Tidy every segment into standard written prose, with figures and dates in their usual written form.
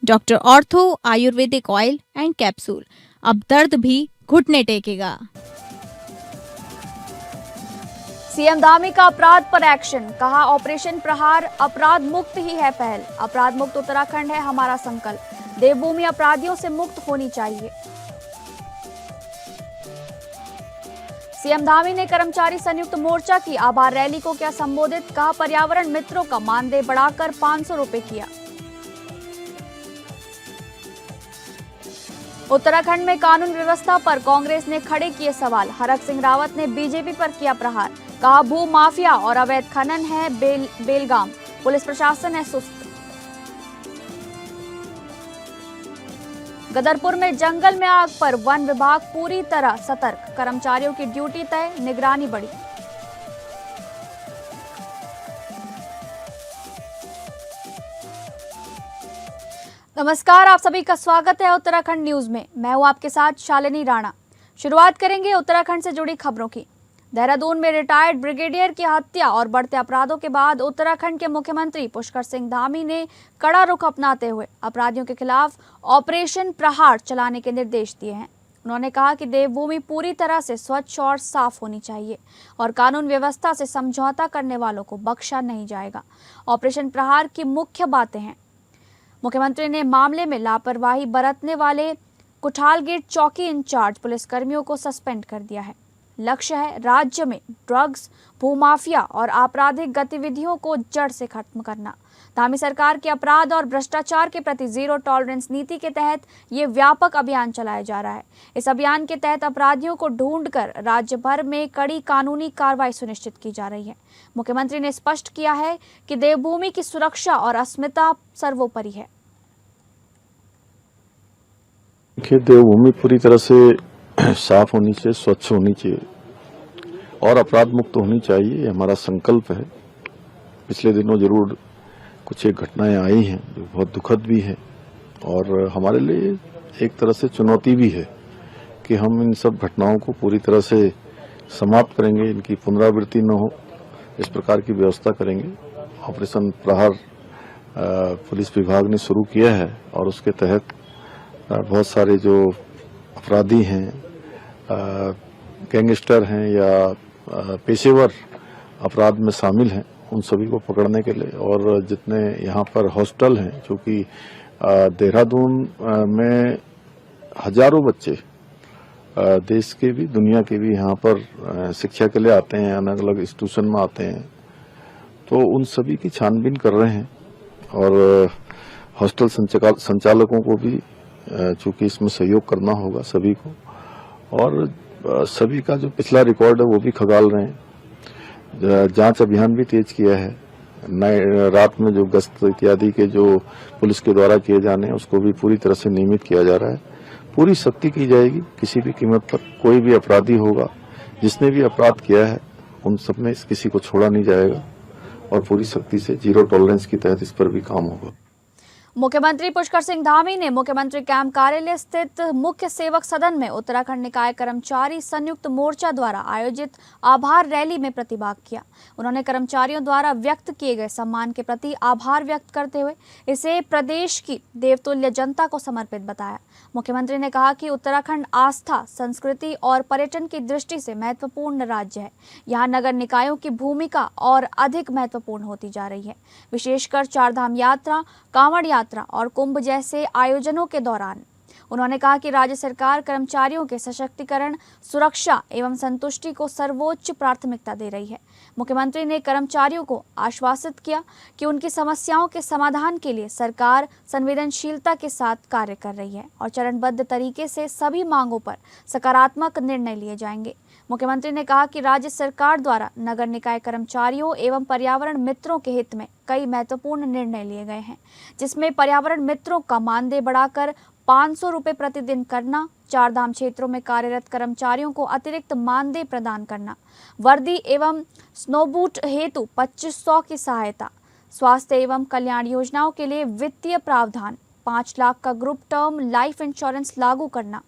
Doctor ortho Ayurvedic oil and capsule, अब दर्द भी घुटने टेकेगा। सीएम धामी का अपराध पर एक्शन, कहा ऑपरेशन प्रहार अपराध मुक्त ही है पहल। अपराध मुक्त उत्तराखंड है हमारा संकल्प, देवभूमि अपराधियों से मुक्त होनी चाहिए। सीएम धामी ने कर्मचारी संयुक्त मोर्चा की आभार रैली को किया संबोधित, कहा पर्यावरण मित्रों का मानदेय बढ़ाकर 500 रुपए किया। उत्तराखंड में कानून व्यवस्था पर कांग्रेस ने खड़े किए सवाल, हरक सिंह रावत ने बीजेपी पर किया प्रहार, कहा भू माफिया और अवैध खनन है बेलगाम, पुलिस प्रशासन है सुस्त। गदरपुर में जंगल में आग पर वन विभाग पूरी तरह सतर्क, कर्मचारियों की ड्यूटी तय, निगरानी बढ़ी। नमस्कार, आप सभी का स्वागत है उत्तराखंड न्यूज में। मैं हूं आपके साथ शालिनी राणा। शुरुआत करेंगे उत्तराखंड से जुड़ी खबरों की। देहरादून में रिटायर्ड ब्रिगेडियर की हत्या और बढ़ते अपराधों के बाद उत्तराखंड के मुख्यमंत्री पुष्कर सिंह धामी ने कड़ा रुख अपनाते हुए अपराधियों के खिलाफ ऑपरेशन प्रहार चलाने के निर्देश दिए हैं। उन्होंने कहा कि देवभूमि पूरी तरह से स्वच्छ और साफ होनी चाहिए और कानून व्यवस्था से समझौता करने वालों को बख्शा नहीं जाएगा। ऑपरेशन प्रहार की मुख्य बातें हैं। मुख्यमंत्री ने मामले में लापरवाही बरतने वाले कुठालगेट चौकी इंचार्ज पुलिसकर्मियों को सस्पेंड कर दिया है। लक्ष्य है राज्य में ड्रग्स, भूमाफिया और आपराधिक गतिविधियों को जड़ से खत्म करना। धामी सरकार के अपराध और भ्रष्टाचार के प्रति जीरो टॉलरेंस नीति के तहत ये व्यापक अभियान चलाया जा रहा है। इस अभियान के तहत अपराधियों को ढूंढकर राज्य भर में कड़ी कानूनी कार्रवाई सुनिश्चित की जा रही है। मुख्यमंत्री ने स्पष्ट किया है कि देवभूमि की सुरक्षा और अस्मिता सर्वोपरि है। देवभूमि पूरी तरह से साफ होनी चाहिए, स्वच्छ होनी चाहिए और अपराध मुक्त होनी चाहिए, ये हमारा संकल्प है। पिछले दिनों जरूर कुछ एक घटनाएं आई हैं जो बहुत दुखद भी है और हमारे लिए एक तरह से चुनौती भी है कि हम इन सब घटनाओं को पूरी तरह से समाप्त करेंगे, इनकी पुनरावृत्ति न हो इस प्रकार की व्यवस्था करेंगे। ऑपरेशन प्रहार पुलिस विभाग ने शुरू किया है और उसके तहत बहुत सारे जो अपराधी हैं, गैंगस्टर हैं या पेशेवर अपराध में शामिल हैं, उन सभी को पकड़ने के लिए और जितने यहाँ पर हॉस्टल हैं, क्योंकि देहरादून में हजारों बच्चे देश के भी दुनिया के भी यहाँ पर शिक्षा के लिए आते हैं, अलग अलग इंस्टीट्यूशन में आते हैं, तो उन सभी की छानबीन कर रहे हैं और हॉस्टल संचालकों को भी चूंकि इसमें सहयोग करना होगा सभी को और सभी का जो पिछला रिकॉर्ड है वो भी खंगाल रहे हैं। जांच अभियान भी तेज किया है। रात में जो गश्त इत्यादि के जो पुलिस के द्वारा किए जाने हैं उसको भी पूरी तरह से नियमित किया जा रहा है। पूरी सख्ती की जाएगी, किसी भी कीमत पर कोई भी अपराधी होगा, जिसने भी अपराध किया है उन सब में किसी को छोड़ा नहीं जाएगा और पूरी सख्ती से जीरो टॉलरेंस के तहत इस पर भी काम होगा। मुख्यमंत्री पुष्कर सिंह धामी ने मुख्यमंत्री कैंप कार्यालय स्थित मुख्य सेवक सदन में उत्तराखंड निकाय कर्मचारी संयुक्त मोर्चा द्वारा आयोजित आभार रैली में प्रतिभाग किया। उन्होंने कर्मचारियों द्वारा व्यक्त किए गए सम्मान के प्रति आभार व्यक्त करते हुए इसे प्रदेश की देवतुल्य जनता को समर्पित बताया। मुख्यमंत्री ने कहा कि उत्तराखंड आस्था, संस्कृति और पर्यटन की दृष्टि से महत्वपूर्ण राज्य है। यहाँ नगर निकायों की भूमिका और अधिक महत्वपूर्ण होती जा रही है, विशेषकर चारधाम यात्रा, कांवड़ यात्रा और कुंभ जैसे आयोजनों के दौरान। उन्होंने कहा कि राज्य सरकार कर्मचारियों के सशक्तिकरण, सुरक्षा एवं संतुष्टि को सर्वोच्च प्राथमिकता दे रही है। मुख्यमंत्री ने कर्मचारियों को आश्वासित किया कि उनकी समस्याओं के समाधान के लिए सरकार संवेदनशीलता के साथ कार्य कर रही है और चरणबद्ध तरीके से सभी मांगों पर सकारात्मक निर्णय लिए जाएंगे। मुख्यमंत्री ने कहा कि राज्य सरकार द्वारा नगर निकाय कर्मचारियों एवं पर्यावरण मित्रों के हित में कई महत्वपूर्ण निर्णय लिए गए हैं, जिसमें पर्यावरण मित्रों का मानदेय बढ़ाकर 500 रुपए प्रतिदिन करना, चारधाम क्षेत्रों में कार्यरत कर्मचारियों को अतिरिक्त मानदेय प्रदान करना, वर्दी एवं स्नोबूट हेतु 2500 की सहायता, स्वास्थ्य एवं कल्याण योजनाओं के लिए वित्तीय प्रावधान, 5 लाख का ग्रुप टर्म लाइफ इंश्योरेंस लागू करना,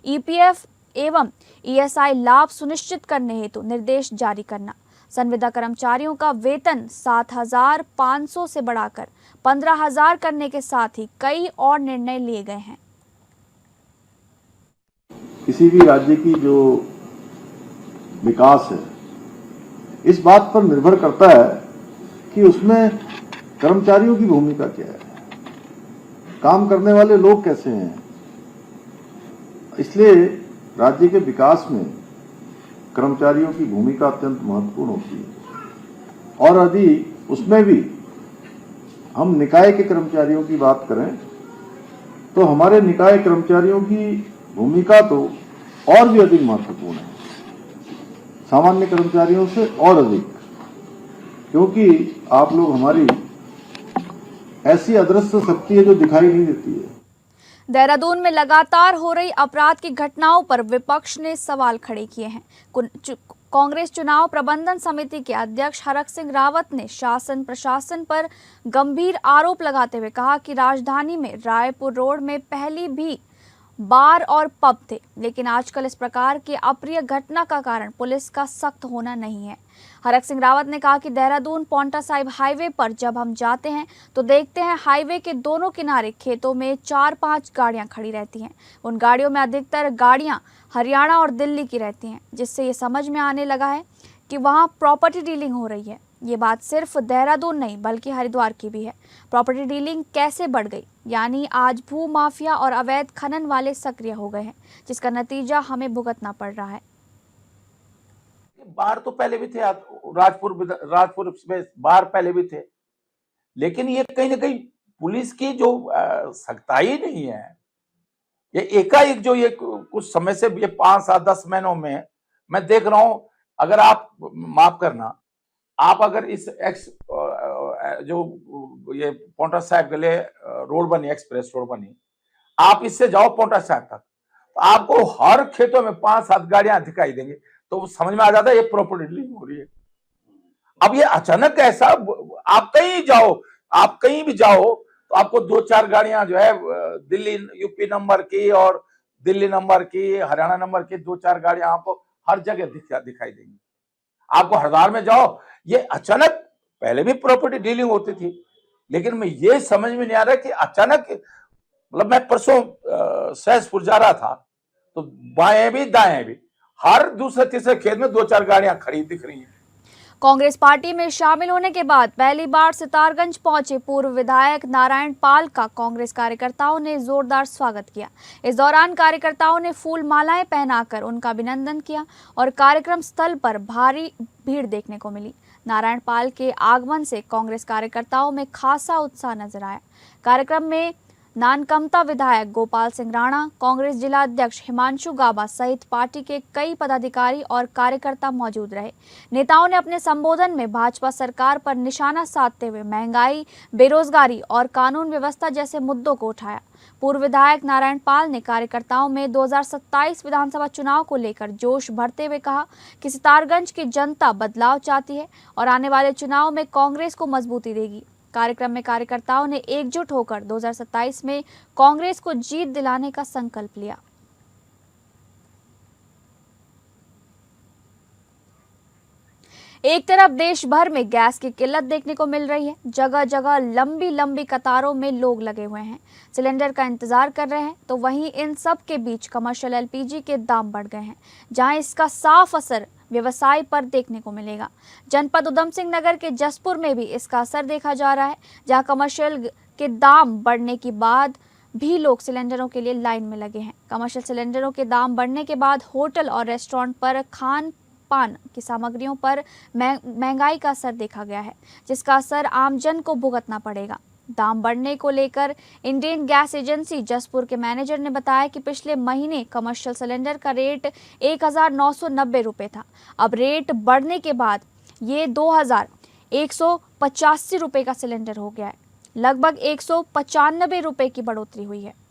ईपीएफ एवं ईएसआई लाभ सुनिश्चित करने हेतु निर्देश जारी करना, संविदा कर्मचारियों का वेतन 7,500 से बढ़ाकर 15,000 करने के साथ ही कई और निर्णय लिए गए हैं। किसी भी राज्य की जो विकास है इस बात पर निर्भर करता है कि उसमें कर्मचारियों की भूमिका क्या है, काम करने वाले लोग कैसे हैं। इसलिए राज्य के विकास में कर्मचारियों की भूमिका अत्यंत महत्वपूर्ण होती है। और यदि उसमें भी हम निकाय के कर्मचारियों की बात करें तो हमारे निकाय कर्मचारियों की भूमिका तो और भी अधिक महत्वपूर्ण है, सामान्य कर्मचारियों से और अधिक, क्योंकि आप लोग हमारी ऐसी अदृश्य शक्ति है जो दिखाई नहीं देती है। देहरादून में लगातार हो रही अपराध की घटनाओं पर विपक्ष ने सवाल खड़े किए हैं। कांग्रेस चुनाव प्रबंधन समिति के अध्यक्ष हरक सिंह रावत ने शासन प्रशासन पर गंभीर आरोप लगाते हुए कहा कि राजधानी में रायपुर रोड में पहले भी बार और पब थे, लेकिन आजकल इस प्रकार की अप्रिय घटना का कारण पुलिस का सख्त होना नहीं है। हरक सिंह रावत ने कहा कि देहरादून पांवटा साहिब हाईवे पर जब हम जाते हैं तो देखते हैं हाईवे के दोनों किनारे खेतों में 4-5 गाड़ियां खड़ी रहती हैं। उन गाड़ियों में अधिकतर गाड़ियां हरियाणा और दिल्ली की रहती हैं, जिससे ये समझ में आने लगा है कि वहां प्रॉपर्टी डीलिंग हो रही है। ये बात सिर्फ देहरादून नहीं बल्कि हरिद्वार की भी है। प्रॉपर्टी डीलिंग कैसे बढ़ गई, यानी आज भू माफिया और अवैध खनन वाले सक्रिय हो गए हैं, जिसका नतीजा हमें भुगतना पड़ रहा है। बाहर तो पहले भी थे, राजपुर में बाहर पहले भी थे, लेकिन ये कहीं ना कहीं पुलिस की जो सख्ताई नहीं है, ये एकाएक जो ये कुछ समय से ये 5-7-10 महीनों में मैं देख रहा हूं। अगर आप माफ करना, आप अगर इस जो ये पांवटा साहिब के लिए रोड बनी, एक्सप्रेस रोड बनी, आप इससे जाओ पांवटा साहिब तक तो आपको हर खेतों में 5-7 गाड़ियां दिखाई देंगी, तो समझ में आ जाता है ये प्रॉपर्टी डीलिंग हो रही है। अब ये अचानक ऐसा, आप कहीं भी जाओ तो आपको 2-4 गाड़ियां जो है दिल्ली यूपी नंबर की और दिल्ली नंबर की, हरियाणा नंबर की 2-4 गाड़ियां आपको हर जगह दिखाई देंगी। आपको हरिद्वार में जाओ, ये अचानक, पहले भी प्रॉपर्टी डीलिंग होती थी, लेकिन मैं ये समझ में नहीं आ रहा कि अचानक, मतलब मैं परसों सहसपुर जा रहा था तो बाएं भी दाएं भी हर दूसरे तीसरे खेत में 2-4 गाड़ियां खड़ी दिख रही हैं। कांग्रेस पार्टी में शामिल होने के बाद पहली बार सितारगंज पहुंचे पूर्व विधायक नारायण पाल का कांग्रेस कार्यकर्ताओं ने जोरदार स्वागत किया। इस दौरान कार्यकर्ताओं ने फूल मालाएं पहनाकर उनका अभिनंदन किया और कार्यक्रम स्थल पर भारी भीड़ देखने को मिली। नारायण पाल के आगमन से कांग्रेस कार्यकर्ताओं में खासा उत्साह नजर आया। कार्यक्रम में नानकमता विधायक गोपाल सिंह राणा, कांग्रेस जिला अध्यक्ष हिमांशु गाबा सहित पार्टी के कई पदाधिकारी और कार्यकर्ता मौजूद रहे। नेताओं ने अपने संबोधन में भाजपा सरकार पर निशाना साधते हुए महंगाई, बेरोजगारी और कानून व्यवस्था जैसे मुद्दों को उठाया। पूर्व विधायक नारायण पाल ने कार्यकर्ताओं में 2027 विधानसभा चुनाव को लेकर जोश भरते हुए कहा कि सितारगंज की जनता बदलाव चाहती है और आने वाले चुनाव में कांग्रेस को मजबूती देगी। कार्यक्रम में कार्यकर्ताओं ने एकजुट होकर 2027 में कांग्रेस को जीत दिलाने का संकल्प लिया। एक तरफ देश भर में गैस की किल्लत देखने को मिल रही है, जगह जगह लंबी लंबी कतारों में लोग लगे हुए हैं, सिलेंडर का इंतजार कर रहे हैं, तो वहीं इन सब के बीच कमर्शियल एलपीजी के दाम बढ़ गए हैं, जहां इसका साफ असर व्यवसाय पर देखने को मिलेगा। जनपद उधम सिंह नगर के जसपुर में भी इसका असर देखा जा रहा है, जहां कमर्शियल के दाम बढ़ने के बाद भी लोग सिलेंडरों के लिए लाइन में लगे हैं। कमर्शियल सिलेंडरों के दाम बढ़ने के बाद होटल और रेस्टोरेंट पर खान पान की सामग्रियों पर महंगाई का असर देखा गया है, जिसका असर आमजन को भुगतना पड़ेगा। दाम बढ़ने को लेकर इंडियन गैस एजेंसी जसपुर के मैनेजर ने बताया कि पिछले महीने कमर्शियल सिलेंडर का रेट 1990 रुपये था। अब रेट बढ़ने के बाद ये 2185 रुपये का सिलेंडर हो गया है। लगभग 195 रुपये की बढ़ोतरी हुई है।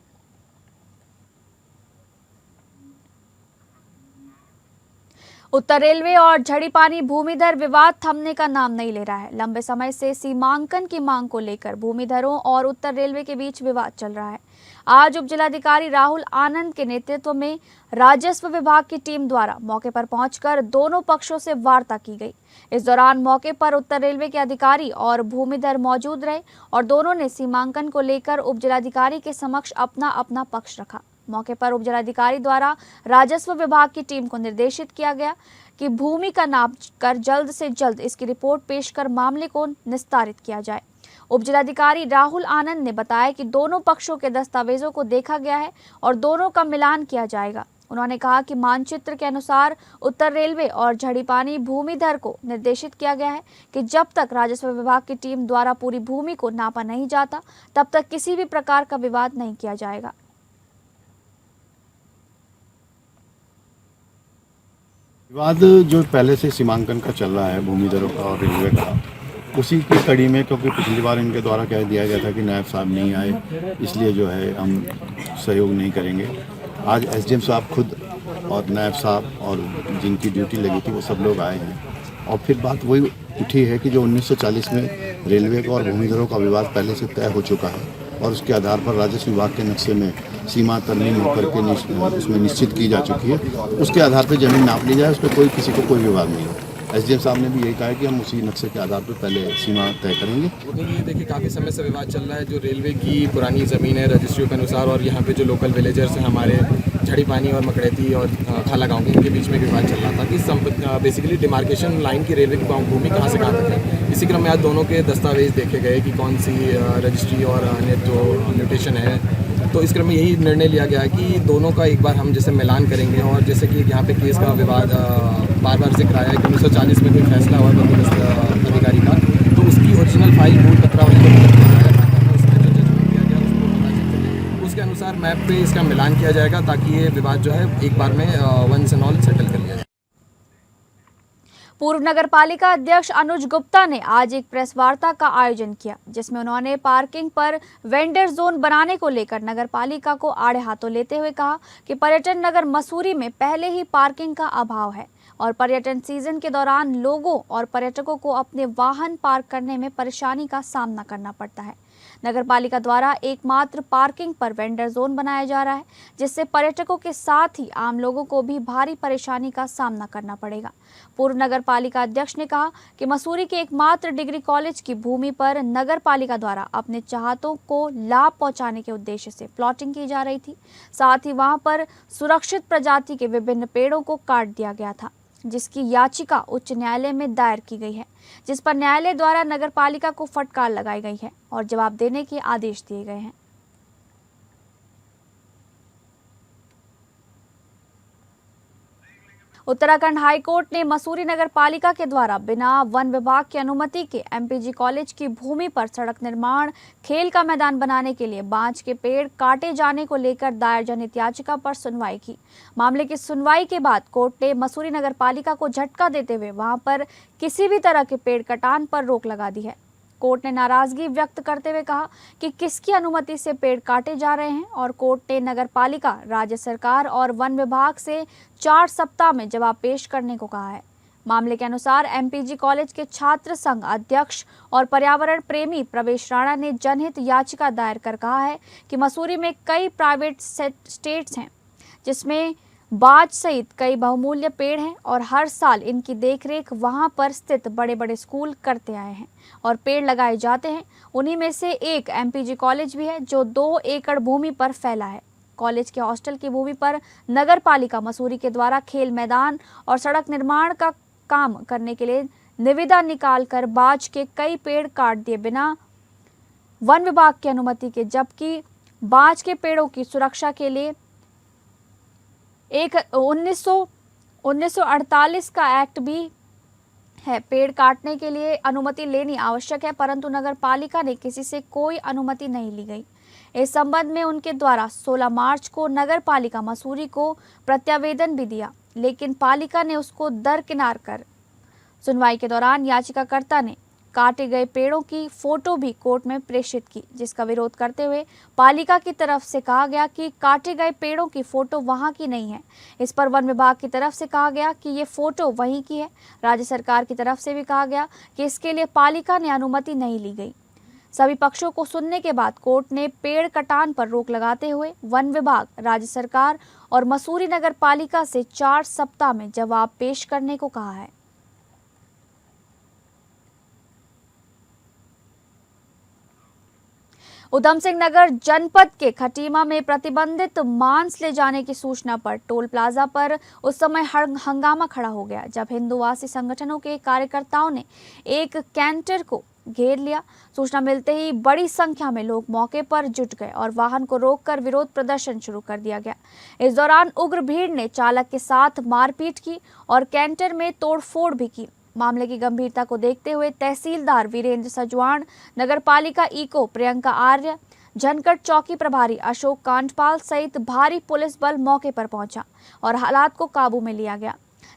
उत्तर रेलवे और झड़ीपानी भूमिधर विवाद थमने का नाम नहीं ले रहा है। लंबे समय से सीमांकन की मांग को लेकर भूमिधरों और उत्तर रेलवे के बीच विवाद चल रहा है। आज उप जिलाधिकारी राहुल आनंद के नेतृत्व में राजस्व विभाग की टीम द्वारा मौके पर पहुंचकर दोनों पक्षों से वार्ता की गई। इस दौरान मौके पर उत्तर रेलवे के अधिकारी और भूमिधर मौजूद रहे और दोनों ने सीमांकन को लेकर उप जिलाधिकारी के समक्ष अपना अपना पक्ष रखा। मौके पर उप जिलाधिकारी द्वारा राजस्व विभाग की टीम को निर्देशित किया गया कि भूमि का नाप कर जल्द से जल्द इसकी रिपोर्ट पेश कर मामले को निस्तारित किया जाए। उप जिलाधिकारी राहुल आनंद ने बताया कि दोनों पक्षों के दस्तावेजों को देखा गया है और दोनों का मिलान किया जाएगा। उन्होंने कहा कि मानचित्र के अनुसार उत्तर रेलवे और झड़ीपानी भूमिधर को निर्देशित किया गया है कि जब तक राजस्व विभाग की टीम द्वारा पूरी भूमि को नापा नहीं जाता तब तक किसी भी प्रकार का विवाद नहीं किया जाएगा। विवाद जो पहले से सीमांकन का चल रहा है भूमिधरों का और रेलवे का, उसी की कड़ी में, क्योंकि पिछली बार इनके द्वारा कह दिया गया था कि नायब साहब नहीं आए इसलिए जो है हम सहयोग नहीं करेंगे। आज एसडीएम साहब खुद और नायब साहब और जिनकी ड्यूटी लगी थी वो सब लोग आए हैं और फिर बात वही उठी है कि जो 1940 में रेलवे का और भूमिधरों का विवाद पहले से तय हो चुका है और उसके आधार पर राजस्व विभाग के नक्शे में सीमा तरमीम होकर के उसमें निश्चित की जा चुकी है। उसके आधार पर ज़मीन नाप ली जाए, उस पर किसी को कोई विवाद नहीं हो। एसडीएम साहब ने भी यही कहा है कि हम उसी नक्शे के आधार पर पहले सीमा तय करेंगे। ये देखिए काफ़ी समय से विवाद चल रहा है, जो रेलवे की पुरानी ज़मीन है रजिस्ट्रियों के अनुसार और यहाँ पे जो लोकल विलेजर्स हैं हमारे झड़ीपानी और मकड़ेती और खाला गाँव के, इनके बीच में विवाद चल रहा था कि बेसिकली डिमार्केशन लाइन की रेलवे की भूमि कहाँ से कहाँ तक है। इसी क्रम में आज दोनों के दस्तावेज देखे गए कि कौन सी रजिस्ट्री और अन्य जो म्यूटेशन है, तो इस क्रम में यही निर्णय लिया गया कि दोनों का एक बार हम जैसे मिलान करेंगे। और जैसे कि यहाँ पे केस का विवाद बार बार जिक्र आया है कि 1940 में कोई फैसला हुआ था अधिकारी का, तो उसकी ओरिजिनल फाइल मूल पत्रावली को उसमें जो जजमेंट दिया गया उसको प्रकाशित करेंगे, उसके अनुसार मैप पे इसका मिलान किया जाएगा ताकि ये विवाद जो है एक बार में वंस एंड ऑल सेटल कर लिया जाए। पूर्व नगर पालिका अध्यक्ष अनुज गुप्ता ने आज एक प्रेस वार्ता का आयोजन किया, जिसमें उन्होंने पार्किंग पर वेंडर जोन बनाने को लेकर नगर पालिका को आड़े हाथों लेते हुए कहा कि पर्यटन नगर मसूरी में पहले ही पार्किंग का अभाव है और पर्यटन सीजन के दौरान लोगों और पर्यटकों को अपने वाहन पार्क करने में परेशानी का सामना करना पड़ता है। नगर पालिका द्वारा एकमात्र पार्किंग पर वेंडर जोन बनाया जा रहा है, जिससे पर्यटकों के साथ ही आम लोगों को भी भारी परेशानी का सामना करना पड़ेगा। पूर्व नगर पालिका अध्यक्ष ने कहा कि मसूरी के एकमात्र डिग्री कॉलेज की भूमि पर नगर पालिका द्वारा अपने चाहतों को लाभ पहुंचाने के उद्देश्य से प्लॉटिंग की जा रही थी। साथ ही वहां पर सुरक्षित प्रजाति के विभिन्न पेड़ों को काट दिया गया था, जिसकी याचिका उच्च न्यायालय में दायर की गई है, जिस पर न्यायालय द्वारा नगर पालिका को फटकार लगाई गई है और जवाब देने के आदेश दिए गए हैं। उत्तराखंड हाईकोर्ट ने मसूरी नगर पालिका के द्वारा बिना वन विभाग की अनुमति के एमपीजी कॉलेज की भूमि पर सड़क निर्माण, खेल का मैदान बनाने के लिए बांज के पेड़ काटे जाने को लेकर दायर जनहित याचिका पर सुनवाई की। मामले की सुनवाई के बाद कोर्ट ने मसूरी नगर पालिका को झटका देते हुए वहां पर किसी भी तरह के पेड़ कटान पर रोक लगा दी है। कोर्ट ने नाराजगी व्यक्त करते हुए कहा कि किसकी अनुमति से पेड़ काटे जा रहे हैं और कोर्ट ने नगर पालिका, राज्य सरकार और वन विभाग से 4 सप्ताह में जवाब पेश करने को कहा है। मामले के अनुसार एमपीजी कॉलेज के छात्र संघ अध्यक्ष और पर्यावरण प्रेमी प्रवेश राणा ने जनहित याचिका दायर कर कहा है कि मसूरी में कई प्राइवेट स्टेट्स हैं, जिसमें बाज सहित कई बहुमूल्य पेड़ हैं और हर साल इनकी देखरेख वहां पर स्थित बड़े बड़े स्कूल करते आए हैं और पेड़ लगाए जाते हैं। उन्हीं में से एक एमपीजी कॉलेज भी है, जो 2 एकड़ भूमि पर फैला है। कॉलेज के हॉस्टल की भूमि पर नगर पालिका मसूरी के द्वारा खेल मैदान और सड़क निर्माण का काम करने के लिए निविदा निकालकर बाज के कई पेड़ काट दिए बिना वन विभाग की अनुमति के, जबकि बाज के पेड़ों की सुरक्षा के लिए एक 1948 का एक्ट भी है। पेड़ काटने के लिए अनुमति लेनी आवश्यक है, परंतु नगर पालिका ने किसी से कोई अनुमति नहीं ली गई। इस संबंध में उनके द्वारा 16 मार्च को नगर पालिका मसूरी को प्रत्यावेदन भी दिया, लेकिन पालिका ने उसको दरकिनार कर सुनवाई के दौरान याचिकाकर्ता ने काटे गए पेड़ों की फोटो भी कोर्ट में प्रेषित की, जिसका विरोध करते हुए पालिका की तरफ से कहा गया कि काटे गए पेड़ों की फोटो वहां की नहीं है। इस पर वन विभाग की तरफ से कहा गया कि ये फोटो वहीं की है। राज्य सरकार की तरफ से भी कहा गया कि इसके लिए पालिका ने अनुमति नहीं ली गई। सभी पक्षों को सुनने के बाद कोर्ट ने पेड़ कटान पर रोक लगाते हुए वन विभाग, राज्य सरकार और मसूरी नगर पालिका से 4 सप्ताह में जवाब पेश करने को कहा है। उधम सिंह नगर जनपद के खटीमा में प्रतिबंधित मांस ले जाने की सूचना पर टोल प्लाजा पर उस समय हंगामा खड़ा हो गया जब हिंदूवासी संगठनों के कार्यकर्ताओं ने एक कैंटर को घेर लिया। सूचना मिलते ही बड़ी संख्या में लोग मौके पर जुट गए और वाहन को रोककर विरोध प्रदर्शन शुरू कर दिया गया। इस दौरान उग्र भीड़ ने चालक के साथ मारपीट की और कैंटर में तोड़फोड़ भी की। मामले की गंभीरता को देखते हुए तहसीलदार वीरेंद्र सजवाण, नगर पालिका ईको प्रियंका आर्य, झनकट चौकी प्रभारी अशोक कांडपाल सहित भारी पुलिस बल मौके पर पहुंचा और हालात को काबू में लिया गया।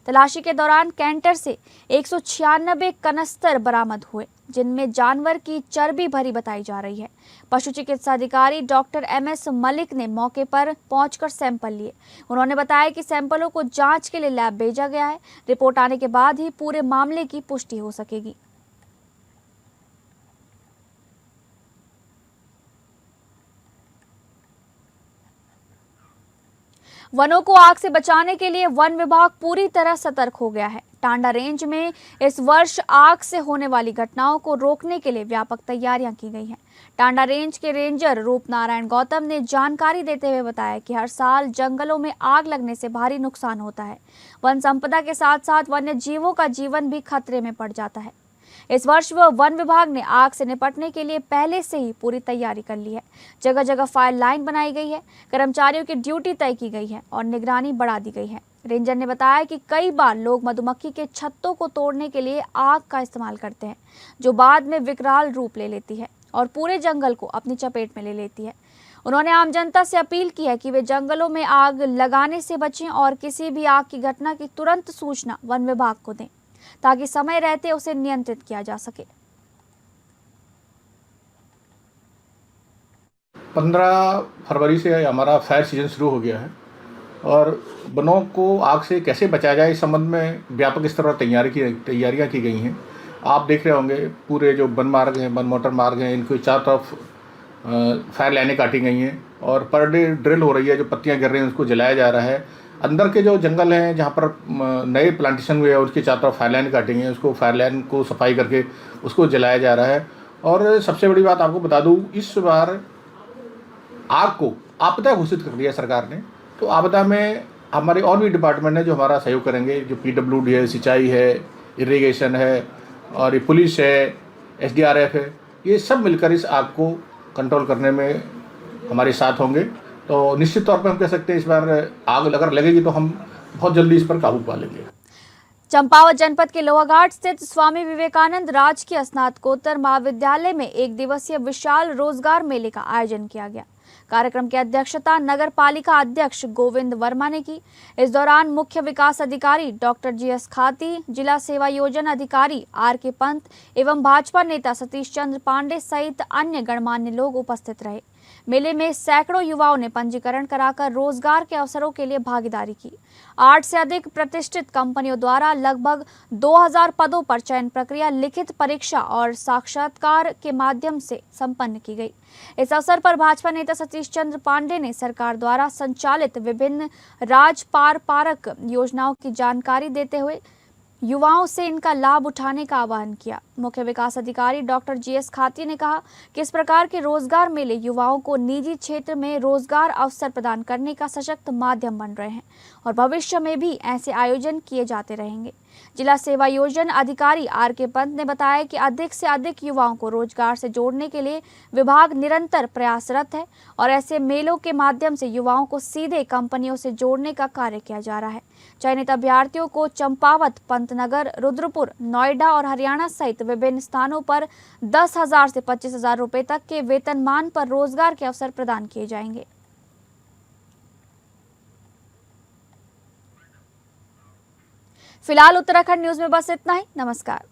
तलाशी के दौरान कैंटर से 196 कनस्तर बरामद हुए जिनमें जानवर की चर्बी भरी बताई जा रही है। पशु चिकित्सा अधिकारी डॉक्टर MS मलिक ने मौके पर पहुंचकर सैंपल लिए। उन्होंने बताया कि सैंपलों को जांच के लिए लैब भेजा गया है। रिपोर्ट आने के बाद ही पूरे मामले की पुष्टि हो सकेगी। वनों को आग से बचाने के लिए वन विभाग पूरी तरह सतर्क हो गया है। टांडा रेंज में इस वर्ष आग से होने वाली घटनाओं को रोकने के लिए व्यापक तैयारियां की गई हैं। टांडा रेंज के रेंजर रूप नारायण गौतम ने जानकारी देते हुए बताया कि हर साल जंगलों में आग लगने से भारी नुकसान होता है। वन संपदा के साथ साथ वन्य जीवों का जीवन भी खतरे में पड़ जाता है। इस वर्ष वन विभाग ने आग से निपटने के लिए पहले से ही पूरी तैयारी कर ली है। जगह जगह फायर लाइन बनाई गई है, कर्मचारियों की ड्यूटी तय की गई है और निगरानी बढ़ा दी गई है। रेंजर ने बताया कि कई बार लोग मधुमक्खी के छत्तों को तोड़ने के लिए आग का इस्तेमाल करते हैं, जो बाद में विकराल रूप ले लेती है और पूरे जंगल को अपनी चपेट में ले लेती है। उन्होंने आम जनता से अपील की है कि वे जंगलों में आग लगाने से बचें और किसी भी आग की घटना की तुरंत सूचना वन विभाग को दें ताकि समय रहते उसे नियंत्रित किया जा सके। 15 फरवरी से हमारा फायर सीजन शुरू हो गया है और वनों को आग से कैसे बचाया जाए इस संबंध में व्यापक स्तर पर तैयारियां की गई हैं। आप देख रहे होंगे पूरे जो वन मार्ग हैं, वन मोटर मार्ग हैं, इनको चारों तरफ फायर लाइनें काटी गई हैं और पर डे ड्रिल हो रही है। जो पत्तियां गिर रही हैं उसको जलाया जा रहा है। अंदर के जो जंगल हैं जहाँ पर नए प्लांटेशन हुए हैं उसके चारों तरफ फायर लाइन काटी गई हैं, उसको फायर लाइन को सफाई करके उसको जलाया जा रहा है। और सबसे बड़ी बात आपको बता दूँ, इस बार आग को आपदा घोषित कर दिया सरकार ने। तो आपदा में हमारे और भी डिपार्टमेंट हैं जो हमारा सहयोग करेंगे, जो PWD है, सिंचाई है, इरिगेशन है और ये पुलिस है, SDRF है, ये सब मिलकर इस आग को कंट्रोल करने में हमारे साथ होंगे। तो निश्चित तौर पर हम कह सकते हैं इस बार आग अगर लगेगी तो हम बहुत जल्दी इस पर काबू पा लेंगे। चंपावत जनपद के लोहाघाट स्थित स्वामी विवेकानंद राजकीय स्नातकोत्तर महाविद्यालय में 1 दिवसीय विशाल रोजगार मेले का आयोजन किया गया। कार्यक्रम की अध्यक्षता नगर पालिका अध्यक्ष गोविंद वर्मा ने की। इस दौरान मुख्य विकास अधिकारी डॉक्टर GS खाती, जिला सेवा योजना अधिकारी RK पंत एवं भाजपा नेता सतीश चंद्र पांडे सहित अन्य गणमान्य लोग उपस्थित रहे। मेले में सैकड़ों युवाओं ने पंजीकरण कराकर रोजगार के अवसरों के लिए भागीदारी की। 8 से अधिक प्रतिष्ठित कंपनियों द्वारा लगभग 2000 पदों पर चयन प्रक्रिया लिखित परीक्षा और साक्षात्कार के माध्यम से संपन्न की गई। इस अवसर पर भाजपा नेता सतीश चंद्र पांडे ने सरकार द्वारा संचालित विभिन्न राजपारक योजनाओं की जानकारी देते हुए युवाओं से इनका लाभ उठाने का आह्वान किया। मुख्य विकास अधिकारी डॉक्टर GS खाती ने कहा कि इस प्रकार के रोजगार मेले युवाओं को निजी क्षेत्र में रोजगार अवसर प्रदान करने का सशक्त माध्यम बन रहे हैं और भविष्य में भी ऐसे आयोजन किए जाते रहेंगे। जिला सेवा योजना अधिकारी RK पंत ने बताया कि अधिक से अधिक युवाओं को रोजगार से जोड़ने के लिए विभाग निरंतर प्रयासरत है और ऐसे मेलों के माध्यम से युवाओं को सीधे कंपनियों से जोड़ने का कार्य किया जा रहा है। चयनित अभ्यर्थियों को चंपावत, पंतनगर, रुद्रपुर, नोएडा और हरियाणा सहित विभिन्न स्थानों पर 10,000 से 25,000 रुपए तक के वेतनमान पर रोजगार के अवसर प्रदान किए जाएंगे। फिलहाल उत्तराखंड न्यूज में बस इतना ही। नमस्कार।